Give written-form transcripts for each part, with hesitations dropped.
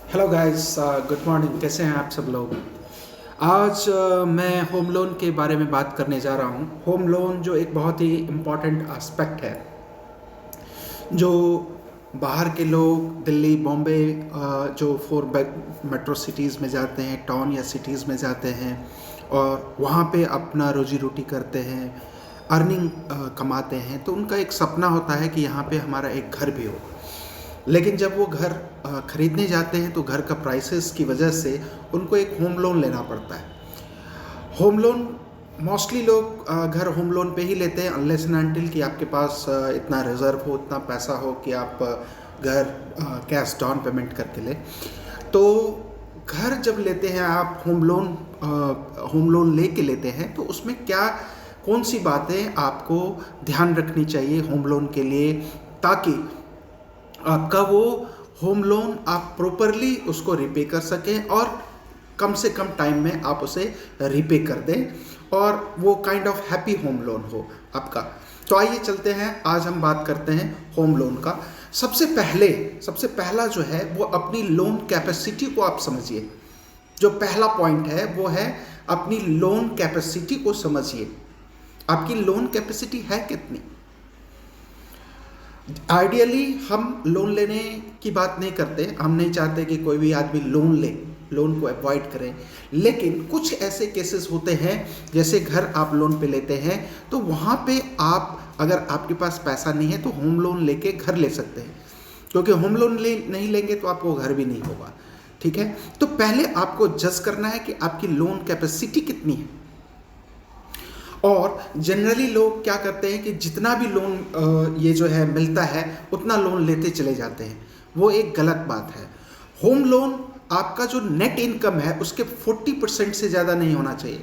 Hello guys, good morning. कैसे हैं आप सब लोग? आज मैं होम लोन के बारे में बात करने जा रहा हूँ। होम लोन जो एक बहुत ही इम्पॉर्टेंट एस्पेक्ट है, जो बाहर के लोग दिल्ली, बॉम्बे, जो फोर मेट्रो सिटीज़ में जाते हैं, टाउन या सिटीज़ में जाते हैं और वहाँ पे अपना रोजी रोटी करते हैं, अर्निंग कमाते हैं, तो उनका एक सपना होता है कि यहाँ पे हमारा एक घर भी हो। लेकिन जब वो घर खरीदने जाते हैं तो घर का प्राइसेस की वजह से उनको एक होम लोन लेना पड़ता है। होम लोन मोस्टली लोग घर होम लोन पे ही लेते हैं, अनलेस एंड अनटिल कि आपके पास इतना रिजर्व हो, इतना पैसा हो कि आप घर कैश डाउन पेमेंट करके लें। तो घर जब लेते हैं आप होम लोन ले के लेते हैं, तो उसमें क्या कौन सी बातें आपको ध्यान रखनी चाहिए होम लोन के लिए, ताकि आपका वो होम लोन आप प्रॉपरली उसको रिपे कर सकें और कम से कम टाइम में आप उसे रिपे कर दें और वो kind of happy home loan हो आपका। तो आइए चलते हैं, आज हम बात करते हैं होम लोन का। सबसे पहला जो है वो अपनी लोन कैपेसिटी को आप समझिए। जो पहला पॉइंट है वो है अपनी लोन कैपेसिटी को समझिए। आपकी लोन कैपेसिटी है कितनी? आइडियली हम लोन लेने की बात नहीं करते, हम नहीं चाहते कि कोई भी आदमी लोन ले, लोन को अवॉइड करें। लेकिन कुछ ऐसे केसेस होते हैं, जैसे घर आप लोन पे लेते हैं, तो वहाँ पे आप, अगर आपके पास पैसा नहीं है तो होम लोन लेके घर ले सकते हैं, क्योंकि होम लोन नहीं लेंगे तो आपको घर भी नहीं होगा। ठीक है, तो पहले आपको जज करना है कि आपकी लोन कैपेसिटी कितनी है। और जनरली लोग क्या करते हैं कि जितना भी लोन ये जो है मिलता है उतना लोन लेते चले जाते हैं। वो एक गलत बात है। होम लोन आपका जो नेट इनकम है उसके 40% से ज़्यादा नहीं होना चाहिए,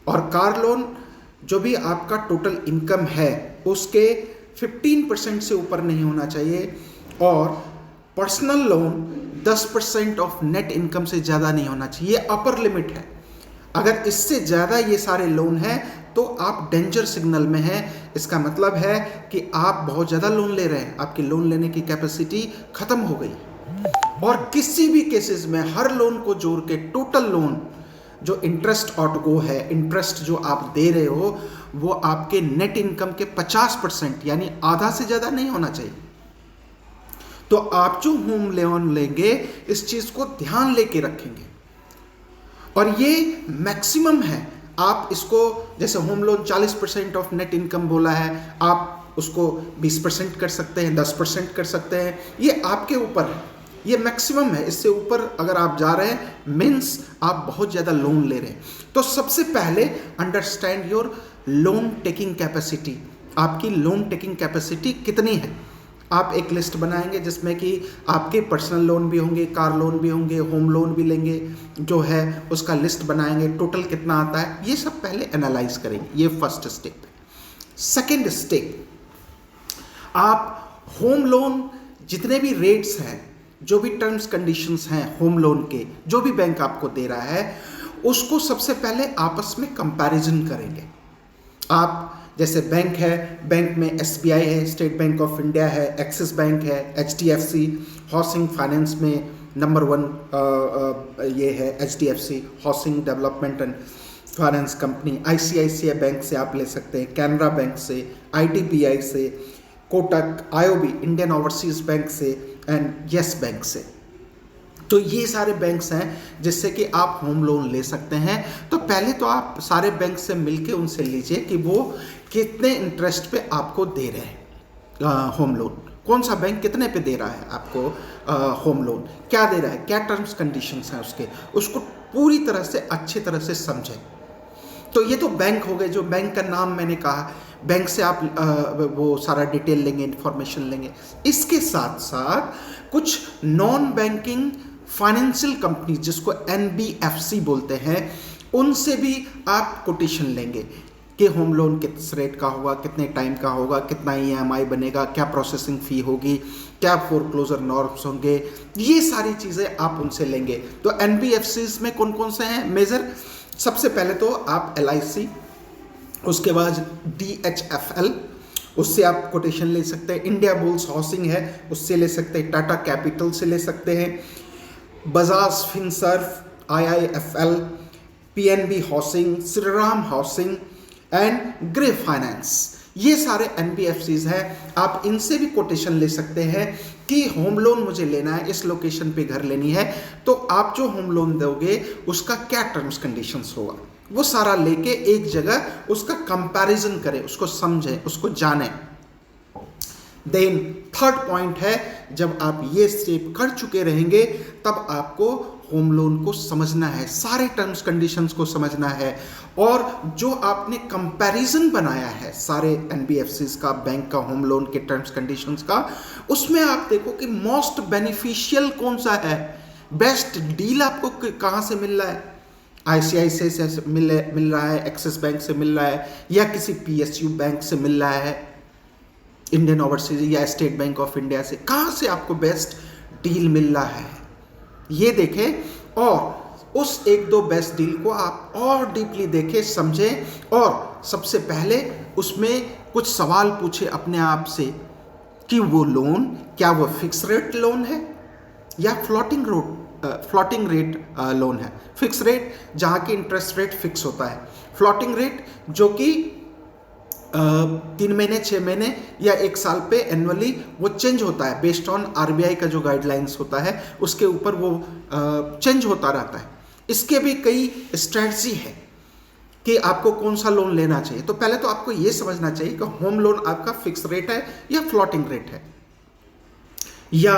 और कार लोन जो भी आपका टोटल इनकम है उसके 15% से ऊपर नहीं होना चाहिए, और personal loan 10% of net income से ज़्यादा नहीं होना चाहिए। ये अपर लिमिट है। अगर इससे ज़्यादा ये सारे लोन हैं तो आप डेंजर सिग्नल में हैं। इसका मतलब है कि आप बहुत ज़्यादा लोन ले रहे हैं, आपकी लोन लेने की कैपेसिटी ख़त्म हो गई। और किसी भी केसेस में हर लोन को जोड़ के टोटल लोन जो इंटरेस्ट आउटगो है, इंटरेस्ट जो आप दे रहे हो, वो आपके नेट इनकम के 50% यानी आधा से ज़्यादा नहीं होना चाहिए। तो आप जो होम लोन लेंगे इस चीज़ को ध्यान लेके रखेंगे, और ये मैक्सिमम है। आप इसको, जैसे home loan 40% of net income बोला है, आप उसको 20% कर सकते हैं, 10% कर सकते हैं, ये आपके ऊपर है। ये मैक्सिमम है। इससे ऊपर अगर आप जा रहे हैं मीन्स आप बहुत ज़्यादा लोन ले रहे हैं। तो सबसे पहले understand your loan taking capacity. आपकी लोन टेकिंग कैपेसिटी कितनी है? आप एक लिस्ट बनाएंगे जिसमें कि आपके पर्सनल लोन भी होंगे, कार लोन भी होंगे, होम लोन भी लेंगे, जो है उसका लिस्ट बनाएंगे, टोटल कितना आता है ये सब पहले एनालाइज करेंगे। ये फर्स्ट स्टेप है। सेकेंड स्टेप, आप होम लोन जितने भी रेट्स हैं, जो भी टर्म्स कंडीशंस हैं होम लोन के, जो भी बैंक आपको दे रहा है, उसको सबसे पहले आपस में कंपैरिजन करेंगे। आप जैसे बैंक है, बैंक में SBI है, स्टेट बैंक ऑफ इंडिया है, एक्सिस बैंक है, HDFC, हाउसिंग फाइनेंस में नंबर 1 ये है HDFC, housing development and finance company. ICICI bank से आप ले सकते हैं, कैनरा बैंक से, IDBI से, Kotak, IOB, Indian overseas bank से, एंड येस बैंक से। तो ये सारे बैंक्स हैं जिससे कि आप होम लोन ले सकते हैं। तो पहले तो आप सारे बैंक से मिलके उनसे लीजिए कि वो कितने इंटरेस्ट पे आपको दे रहे हैं होम लोन, कौन सा बैंक कितने पे दे रहा है आपको होम लोन, क्या दे रहा है, क्या टर्म्स कंडीशंस हैं उसके, उसको पूरी तरह से अच्छी तरह से समझें। तो ये तो बैंक हो गए, जो बैंक का नाम मैंने कहा, बैंक से आप वो सारा डिटेल लेंगे, इंफॉर्मेशन लेंगे। इसके साथ साथ कुछ नॉन बैंकिंग फाइनेंशियल कंपनी जिसको NBFC बोलते हैं, उनसे भी आप कोटेशन लेंगे कि होम लोन किस रेट का होगा, कितने टाइम का होगा, कितना EMI बनेगा, क्या प्रोसेसिंग फ़ी होगी, क्या फोरक्लोजर नॉर्म्स होंगे, ये सारी चीज़ें आप उनसे लेंगे। तो NBFCs में कौन कौन से हैं मेजर? सबसे पहले तो आप LIC, उसके बाद DHFL, उससे आप कोटेशन ले सकते हैं। इंडिया बुल्स हाउसिंग है, उससे ले सकते हैं। टाटा कैपिटल से ले सकते हैं। Bajaj Finserv, IIFL, PNB housing, Shriram housing and grey finance, ये सारे NBFCs हैं। आप इनसे भी कोटेशन ले सकते हैं कि होम लोन मुझे लेना है, इस लोकेशन पे घर लेनी है, तो आप जो होम लोन दोगे उसका क्या टर्म्स कंडीशंस होगा, वो सारा लेके एक जगह उसका कंपैरिजन करें, उसको समझें, उसको जानें। देन थर्ड पॉइंट है, जब आप ये स्टेप कर चुके रहेंगे तब आपको होम लोन को समझना है, सारे टर्म्स कंडीशंस को समझना है, और जो आपने कंपैरिजन बनाया है सारे NBFCs का, बैंक का, होम लोन के टर्म्स कंडीशंस का, उसमें आप देखो कि मोस्ट बेनिफिशियल कौन सा है, बेस्ट डील आपको कहाँ से मिल रहा है, ICICI से मिल रहा है, एक्सिस बैंक से मिल रहा है, या किसी PSU बैंक से मिल रहा है, इंडियन ओवरसीज या स्टेट बैंक ऑफ इंडिया से, कहाँ से आपको बेस्ट डील मिल रहा है, ये देखें, और उस एक दो बेस्ट डील को आप और डीपली देखें, समझें, और सबसे पहले उसमें कुछ सवाल पूछे अपने आप से कि वो लोन क्या वो फिक्स रेट लोन है या फ्लोटिंग रेट लोन है। फिक्स रेट जहाँ की इंटरेस्ट रेट फिक्स होता है, फ्लोटिंग रेट जो कि 3 महीने, 6 महीने या 1 साल पे एनुअली वो चेंज होता है, बेस्ड ऑन RBI का जो गाइडलाइंस होता है उसके ऊपर वो चेंज होता रहता है। इसके भी कई स्ट्रेटजी है कि आपको कौन सा लोन लेना चाहिए। तो पहले तो आपको ये समझना चाहिए कि होम लोन आपका फिक्स रेट है या फ्लोटिंग रेट है, या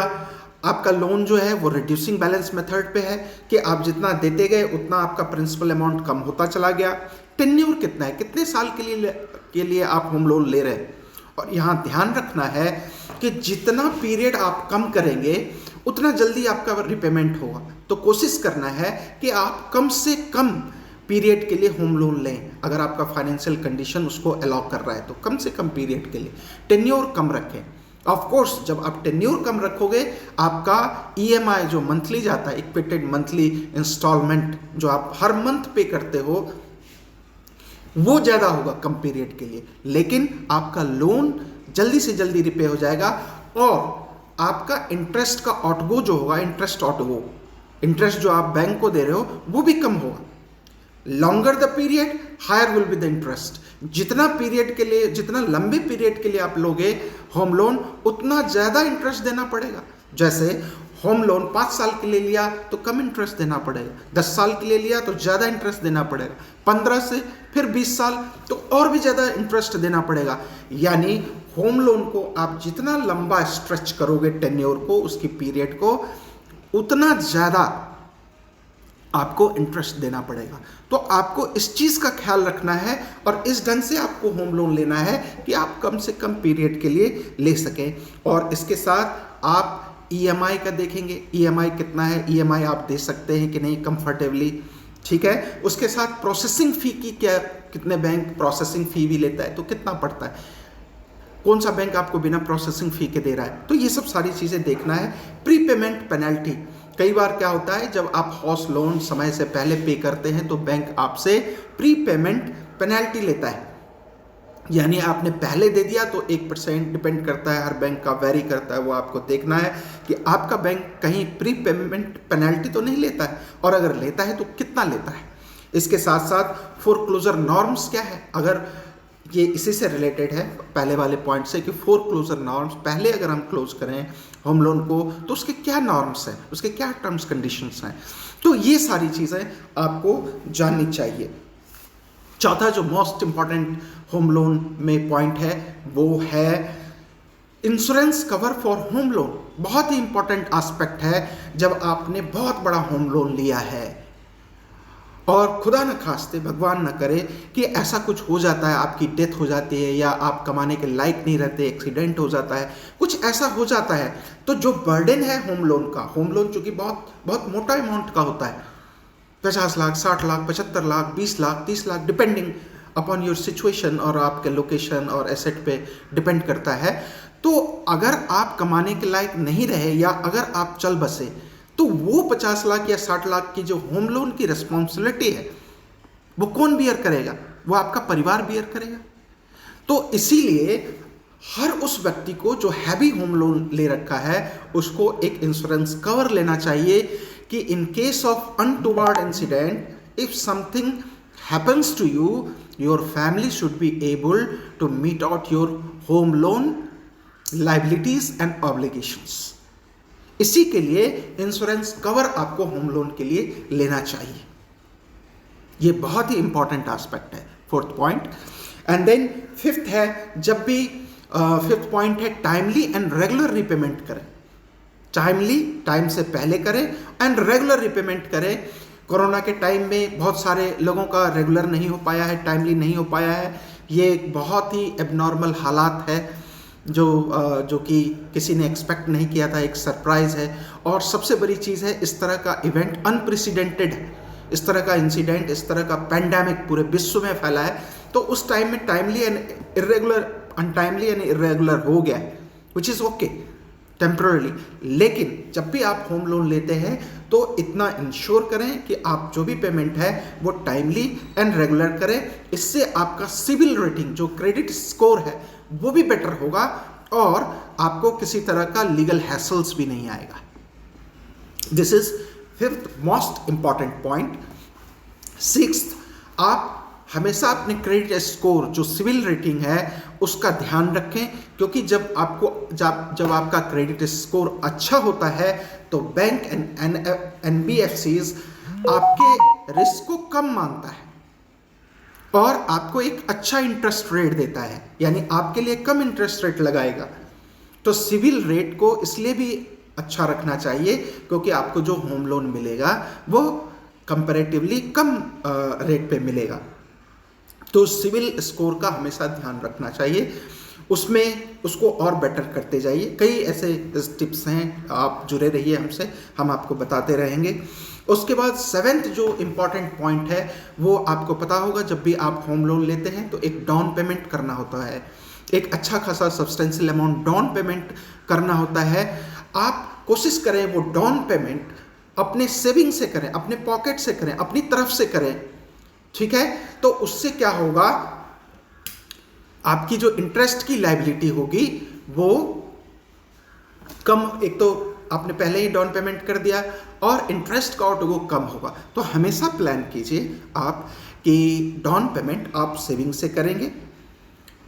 आपका लोन जो है वो रिड्यूसिंग बैलेंस मेथड पे है कि आप जितना देते गए उतना आपका प्रिंसिपल अमाउंट कम होता चला गया। टेन्योर कितना है, कितने साल के लिए आप होम लोन ले रहे हैं, और यहाँ ध्यान रखना है कि जितना पीरियड आप कम करेंगे उतना जल्दी आपका रिपेमेंट होगा। तो कोशिश करना है कि आप कम से कम पीरियड के लिए होम लोन लें, अगर आपका फाइनेंशियल कंडीशन उसको अलाउ कर रहा है तो कम से कम पीरियड के लिए टेन्योर कम रखें। ऑफ कोर्स जब आप टेन्योर कम रखोगे आपका EMI जो मंथली जाता है, इक्विटेड मंथली इंस्टॉलमेंट जो आप हर मंथ पे करते हो, वो ज़्यादा होगा कम पीरियड के लिए, लेकिन आपका लोन जल्दी से जल्दी रिपे हो जाएगा, और आपका इंटरेस्ट का आउटगो जो होगा, इंटरेस्ट जो आप बैंक को दे रहे हो वो भी कम होगा। Longer the period higher will be the interest. जितना पीरियड के लिए, जितना लंबे पीरियड के लिए आप लोगे होम लोन, उतना ज़्यादा इंटरेस्ट देना पड़ेगा। जैसे होम लोन 5 साल के लिए लिया तो कम इंटरेस्ट देना पड़ेगा, 10 साल के लिए लिया तो ज़्यादा इंटरेस्ट देना पड़ेगा, 15 से फिर 20 साल तो और भी ज़्यादा इंटरेस्ट देना पड़ेगा। यानी होम लोन को आप जितना लंबा स्ट्रेच करोगे टेन्योर को, उसकी पीरियड को, उतना ज़्यादा आपको इंटरेस्ट देना पड़ेगा। तो आपको इस चीज़ का ख्याल रखना है, और इस ढंग से आपको होम लोन लेना है कि आप कम से कम पीरियड के लिए ले सकें। और इसके साथ आप EMI का देखेंगे, EMI कितना है, EMI आप दे सकते हैं कि नहीं कंफर्टेबली, ठीक है। उसके साथ प्रोसेसिंग फ़ी की क्या, कितने बैंक प्रोसेसिंग फ़ी भी लेता है तो कितना पड़ता है, कौन सा बैंक आपको बिना प्रोसेसिंग फ़ी के दे रहा है, तो ये सब सारी चीज़ें देखना है। प्री पेमेंट पेनल्टी, कई बार क्या होता है जब आप हाउस लोन समय से पहले पे करते हैं तो बैंक आपसे प्री पेमेंट पेनल्टी लेता है, यानी आपने पहले दे दिया तो 1% डिपेंड करता है, हर बैंक का वेरी करता है, वो आपको देखना है कि आपका बैंक कहीं प्री पेमेंट पेनल्टी तो नहीं लेता है, और अगर लेता है तो कितना लेता है। इसके साथ साथ फोरक्लोजर नॉर्म्स क्या है, अगर ये इसी से रिलेटेड है पहले वाले पॉइंट से कि फोरक्लोजर नॉर्म्स, पहले अगर हम क्लोज करें होम लोन को तो उसके क्या नॉर्म्स हैं, उसके क्या टर्म्स कंडीशंस हैं, तो ये सारी चीज़ें आपको जाननी चाहिए। चौथा जो मोस्ट इंपॉर्टेंट होम लोन में पॉइंट है वो है insurance cover for home loan. बहुत ही इंपॉर्टेंट एस्पेक्ट है जब आपने बहुत बड़ा होम लोन लिया है और खुदा न खास्ते, भगवान न करे कि ऐसा कुछ हो जाता है, आपकी डेथ हो जाती है या आप कमाने के लायक नहीं रहते, एक्सीडेंट हो जाता है, कुछ ऐसा हो जाता है, तो जो बर्डन है होम लोन का, होम लोन चूँकि बहुत बहुत मोटा अमाउंट का होता है, 50 lakh, 60 lakh, 75 lakh, 20 lakh, 30 lakh, depending upon your situation और आपके लोकेशन और एसेट पे डिपेंड करता है। तो अगर आप कमाने के लायक नहीं रहे या अगर आप चल बसे तो वो 50 लाख या 60 लाख की जो होम लोन की रिस्पॉन्सिबिलिटी है वो कौन बियर करेगा, वो आपका परिवार बियर करेगा। तो इसीलिए हर उस व्यक्ति को जो हैवी होम लोन ले रखा है उसको एक इंश्योरेंस कवर लेना चाहिए कि in case of untoward incident, if something happens to you, your family should be able to meet out your home loan liabilities and obligations. इसी के लिए इंश्योरेंस कवर आपको होम लोन के लिए लेना चाहिए। ये बहुत ही इंपॉर्टेंट एस्पेक्ट है, fourth point. And then fifth है, जब भी फिफ्थ पॉइंट है टाइमली एंड रेगुलर रिपेमेंट करें। टाइमली, टाइम से पहले करें, एंड रेगुलर रिपेमेंट करें। कोरोना के टाइम में बहुत सारे लोगों का रेगुलर नहीं हो पाया है, टाइमली नहीं हो पाया है। ये एक बहुत ही एबनॉर्मल हालात है जो कि किसी ने एक्सपेक्ट नहीं किया था, एक सरप्राइज है। और सबसे बड़ी चीज़ है, इस तरह का इवेंट अनप्रेसिडेंटेड है, इस तरह का इंसिडेंट, इस तरह का पैंडेमिक पूरे विश्व में फैला है। तो उस टाइम में timely and irregular, untimely and irregular हो गया है, विच इज़ ओके टेम्पररी। लेकिन जब भी आप होम लोन लेते हैं तो इतना इंश्योर करें कि आप जो भी पेमेंट है वो टाइमली एंड रेगुलर करें। इससे आपका सिविल रेटिंग, जो क्रेडिट स्कोर है, वो भी बेटर होगा और आपको किसी तरह का लीगल हैसल्स भी नहीं आएगा। This is fifth most important point. Sixth, आप हमेशा अपने क्रेडिट स्कोर, जो सिविल रेटिंग है, उसका ध्यान रखें, क्योंकि जब आपका क्रेडिट स्कोर अच्छा होता है तो बैंक एंड NBFCs आपके रिस्क को कम मानता है और आपको एक अच्छा इंटरेस्ट रेट देता है, यानी आपके लिए कम इंटरेस्ट रेट लगाएगा। तो सिविल रेट को इसलिए भी अच्छा रखना चाहिए क्योंकि आपको जो होम लोन मिलेगा वो कंपैरेटिवली कम रेट पे मिलेगा। तो सिविल स्कोर का हमेशा ध्यान रखना चाहिए, उसमें उसको और बेटर करते जाइए। कई ऐसे टिप्स हैं, आप जुड़े रहिए हमसे, हम आपको बताते रहेंगे। उसके बाद सेवेंथ जो इम्पॉर्टेंट पॉइंट है, वो आपको पता होगा, जब भी आप होम लोन लेते हैं तो एक डाउन पेमेंट करना होता है, एक अच्छा खासा सब्सटेंशियल अमाउंट डाउन पेमेंट करना होता है। आप कोशिश करें वो डाउन पेमेंट अपने सेविंग से करें, अपने पॉकेट से करें, अपनी तरफ से करें, ठीक है। तो उससे क्या होगा, आपकी जो इंटरेस्ट की लायबिलिटी होगी वो कम, एक तो आपने पहले ही डाउन पेमेंट कर दिया और इंटरेस्ट का वो कम होगा। तो हमेशा प्लान कीजिए आप कि डाउन पेमेंट आप सेविंग से करेंगे।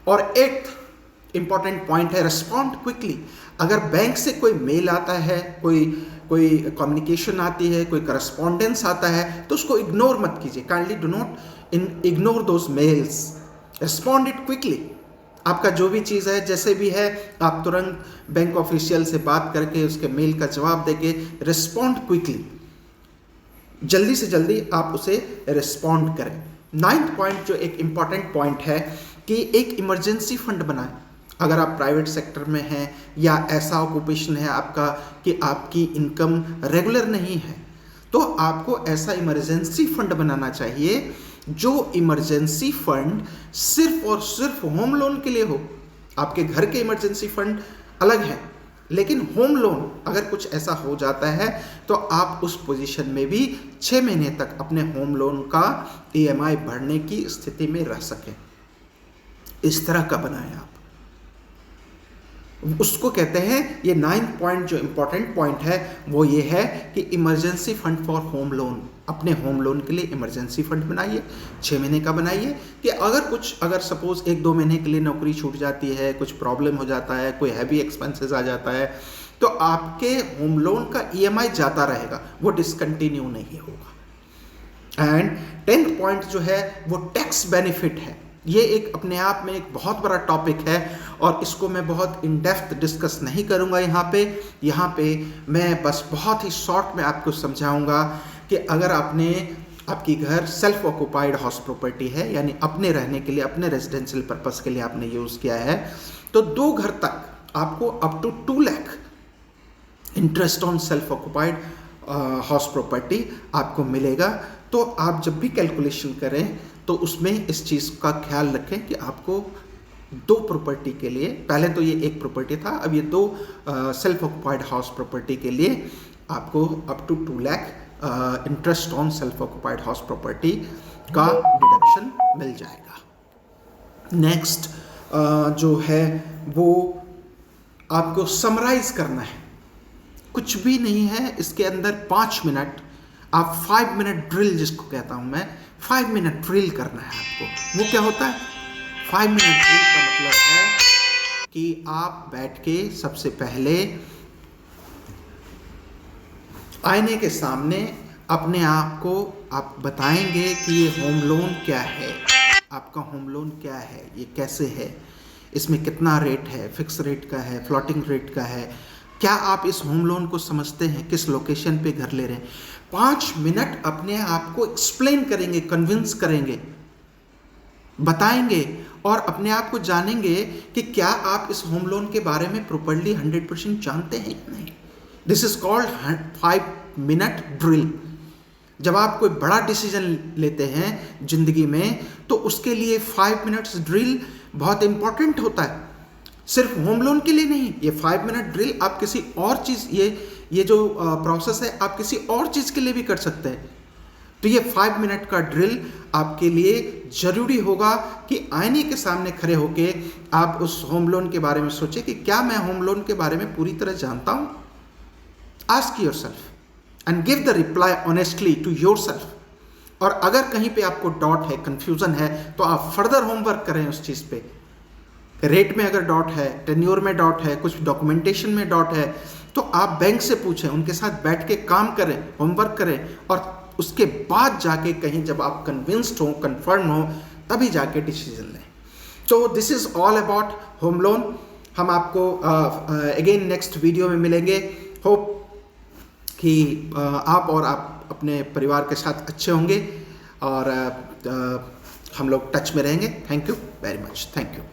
और एट्थ इंपॉर्टेंट पॉइंट है, रिस्पॉन्ड क्विकली। अगर बैंक से कोई मेल आता है, कोई कम्युनिकेशन आती है, कोई करस्पॉन्डेंस आता है, तो उसको इग्नोर मत कीजिए। Kindly do not ignore those mails, respond it quickly. आपका जो भी चीज़ है, जैसे भी है, आप तुरंत बैंक ऑफिशियल से बात करके उसके मेल का जवाब देके रिस्पॉन्ड क्विकली, जल्दी से जल्दी आप उसे रिस्पॉन्ड करें। नाइन्थ पॉइंट जो एक इम्पॉर्टेंट पॉइंट है कि एक इमरजेंसी फंड बनाएं। अगर आप प्राइवेट सेक्टर में हैं या ऐसा ऑक्यूपेशन है आपका कि आपकी इनकम रेगुलर नहीं है, तो आपको ऐसा इमरजेंसी फंड बनाना चाहिए जो इमरजेंसी फंड सिर्फ और सिर्फ होम लोन के लिए हो। आपके घर के इमरजेंसी फंड अलग है, लेकिन होम लोन अगर कुछ ऐसा हो जाता है तो आप उस पोजीशन में भी 6 महीने तक अपने होम लोन का EMI भरने की स्थिति में रह सकें। इस तरह का बनाएं आप, उसको कहते हैं। ये 9th पॉइंट जो इंपॉर्टेंट पॉइंट है वो ये है कि emergency fund for home loan, अपने होम लोन के लिए इमरजेंसी फंड बनाइए, 6 महीने का बनाइए कि अगर सपोज 1-2 महीने के लिए नौकरी छूट जाती है, कुछ प्रॉब्लम हो जाता है, कोई हैवी एक्सपेंसेस आ जाता है, तो आपके होम लोन का EMI जाता रहेगा, वो डिसकंटिन्यू नहीं होगा। एंड 10th पॉइंट जो है वो टैक्स बेनिफिट है। ये एक अपने आप में एक बहुत बड़ा टॉपिक है और इसको मैं बहुत इन डेप्थ डिस्कस नहीं करूँगा यहाँ पे मैं बस बहुत ही शॉर्ट में आपको समझाऊँगा कि अगर आपकी घर सेल्फ ऑक्यूपाइड हाउस प्रॉपर्टी है, यानी अपने रहने के लिए, अपने रेजिडेंशियल पर्पस के लिए आपने यूज़ किया है, तो 2 घर तक आपको up to 2 lakh interest on self occupied house property आपको मिलेगा। तो आप जब भी कैलकुलेशन करें तो उसमें इस चीज़ का ख्याल रखें कि आपको 2 प्रॉपर्टी के लिए, पहले तो ये 1 प्रॉपर्टी था, अब ये 2 सेल्फ ऑक्यूपाइड हाउस प्रॉपर्टी के लिए आपको up to 2 lakh interest on self occupied house property का डिडक्शन मिल जाएगा। नेक्स्ट जो है वो आपको समराइज करना है, कुछ भी नहीं है इसके अंदर। 5 मिनट आप 5 मिनट ड्रिल जिसको कहता हूं मैं, 5 मिनट ड्रिल करना है आपको। वो क्या होता है? 5 मिनट ड्रिल का मतलब है कि आप बैठ के सबसे पहले आईने के सामने अपने आप को आप बताएंगे कि ये होम लोन क्या है, आपका होम लोन क्या है, ये कैसे है, इसमें कितना रेट है, फिक्स रेट का है, फ्लोटिंग रेट का है, क्या आप इस होम लोन को समझते हैं, किस लोकेशन पे घर ले रहे हैं। 5 मिनट अपने आप को एक्सप्लेन करेंगे, कन्विंस करेंगे, बताएंगे और अपने आप को जानेंगे कि क्या आप इस होम लोन के बारे में प्रॉपर्ली 100% जानते हैं या नहीं। This is called 5 minute drill. जब आप कोई बड़ा डिसीजन लेते हैं जिंदगी में तो उसके लिए 5 मिनट्स ड्रिल बहुत इंपॉर्टेंट होता है। सिर्फ होम लोन के लिए नहीं, ये 5 मिनट ड्रिल आप किसी और चीज, ये जो प्रोसेस है आप किसी और चीज के लिए भी कर सकते हैं। तो ये 5 मिनट का ड्रिल आपके लिए जरूरी होगा कि आईने के सामने खड़े होके आप उस होम लोन के बारे में सोचें कि क्या मैं होम लोन के बारे में पूरी तरह जानता हूं। Ask yourself and give the reply honestly to yourself. और अगर कहीं पे आपको डाउट है, कंफ्यूजन है, तो आप फर्दर होमवर्क करें उस चीज पे। रेट में अगर डाउट है, टेन्योर में डाउट है, कुछ डॉक्यूमेंटेशन में डाउट है, तो आप बैंक से पूछें, उनके साथ बैठ के काम करें, होमवर्क करें और उसके बाद जाके कहीं जब आप कन्विंस्ड हो, कन्फर्म हो, तभी जाके डिसीजन लें। तो this is all about home loan. हम आपको अगेन नेक्स्ट वीडियो में मिलेंगे। होप कि आप और आप अपने परिवार के साथ अच्छे होंगे और हम लोग टच में रहेंगे। Thank you very much. Thank you.